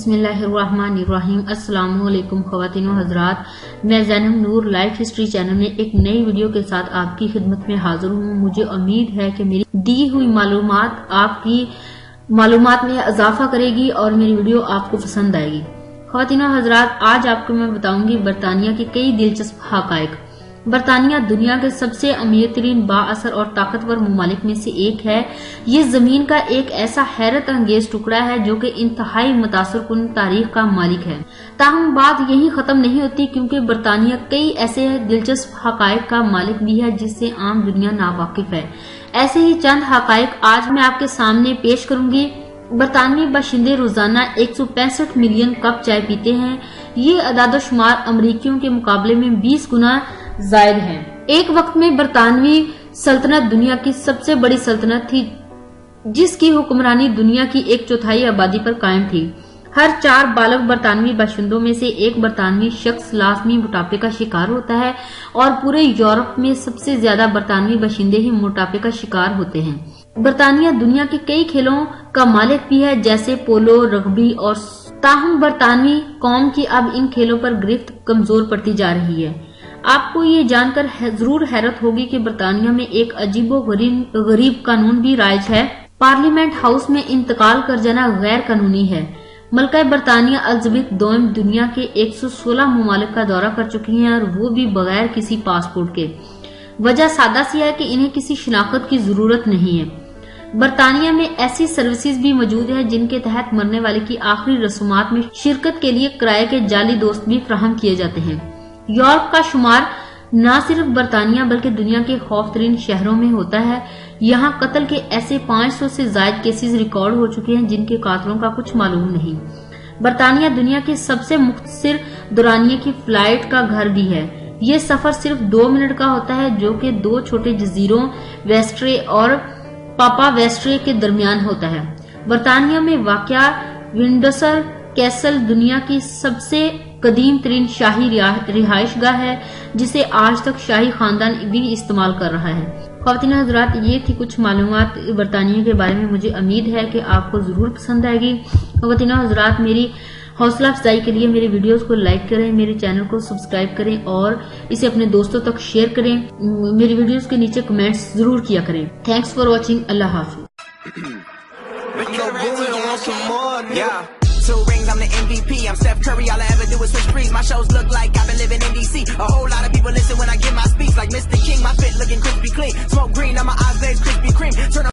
بسم اللہ الرحمن الرحیم۔ السلام علیکم خواتین و حضرات، میں زینب نور لائف ہسٹری چینل میں ایک نئی ویڈیو کے ساتھ آپ کی خدمت میں حاضر ہوں۔ مجھے امید ہے کہ میری دی ہوئی معلومات آپ کی معلومات میں اضافہ کرے گی اور میری ویڈیو آپ کو پسند آئے گی۔ خواتین و حضرات، آج آپ کو میں بتاؤں گی برطانیہ کے کئی دلچسپ حقائق۔ برطانیہ دنیا کے سب سے امیر ترین با اثر اور طاقتور ممالک میں سے ایک ہے۔ یہ زمین کا ایک ایسا حیرت انگیز ٹکڑا ہے جو کہ انتہائی متاثر کن تاریخ کا مالک ہے۔ تاہم بات یہی ختم نہیں ہوتی، کیونکہ برطانیہ کئی ایسے دلچسپ حقائق کا مالک بھی ہے جس سے عام دنیا ناواقف ہے۔ ایسے ہی چند حقائق آج میں آپ کے سامنے پیش کروں گی۔ برطانوی باشندے روزانہ 165 ملین کپ چائے پیتے ہیں۔ یہ اعداد و شمار امریکیوں کے مقابلے میں 20 گنا زائد ہیں۔ ایک وقت میں برطانوی سلطنت دنیا کی سب سے بڑی سلطنت تھی، جس کی حکمرانی دنیا کی 1/4 آبادی پر قائم تھی۔ ہر 4 بالغ برطانوی باشندوں میں سے ایک برطانوی شخص لازمی موٹاپے کا شکار ہوتا ہے، اور پورے یورپ میں سب سے زیادہ برطانوی باشندے ہی موٹاپے کا شکار ہوتے ہیں۔ برطانیہ دنیا کے کئی کھیلوں کا مالک بھی ہے، جیسے پولو، رگبی اور تاہم برطانوی قوم کی اب ان کھیلوں پر گرفت کمزور پڑتی جا رہی ہے۔ آپ کو یہ جان کر ضرور حیرت ہوگی کہ برطانیہ میں ایک عجیب و غریب قانون بھی رائج ہے۔ پارلیمنٹ ہاؤس میں انتقال کر جانا غیر قانونی ہے۔ ملکہ برطانیہ الزبتھ دوم دنیا کے 116 ممالک کا دورہ کر چکی ہیں، اور وہ بھی بغیر کسی پاسپورٹ کے۔ وجہ سادہ سی ہے کہ انہیں کسی شناخت کی ضرورت نہیں ہے۔ برطانیہ میں ایسی سروسز بھی موجود ہیں جن کے تحت مرنے والے کی آخری رسومات میں شرکت کے لیے کرائے کے جعلی دوست بھی فراہم کیے جاتے ہیں۔ یورپ کا شمار نہ صرف برطانیہ بلکہ دنیا کے خوف ترین شہروں میں ہوتا ہے۔ یہاں قتل کے ایسے 500 سے زائد کیسز ریکارڈ ہو چکے ہیں جن کے قاتلوں کا کچھ معلوم نہیں۔ برطانیہ دنیا کے سب سے مختصر دورانیے کی فلائٹ کا گھر بھی ہے۔ یہ سفر صرف 2 منٹ کا ہوتا ہے، جو کہ 2 چھوٹے جزیروں ویسٹرے اور پاپا ویسٹرے کے درمیان ہوتا ہے۔ برطانیہ میں واقع ونڈسر کیسل دنیا کی سب سے قدیم ترین شاہی رہائش گاہ ہے، جسے آج تک شاہی خاندان بھی استعمال کر رہا ہے۔ خواتین حضرات، یہ تھی کچھ معلومات برطانیہ کے بارے میں۔ مجھے امید ہے کہ آپ کو ضرور پسند آئے گی۔ خواتین حضرات، میری حوصلہ افزائی کے لیے میری ویڈیوز کو لائک کریں، میرے چینل کو سبسکرائب کریں اور اسے اپنے دوستوں تک شیئر کریں۔ میری ویڈیوز کے نیچے کمنٹس ضرور کیا کریں۔ Thanks for watching. اللہ حافظ۔ 2 rings, I'm the MVP. I'm Steph Curry, all I ever do is switch breeze. My shows look like I've been living in DC. A whole lot of people listen when I give my speech. Like Mr. King, my fit looking crispy clean.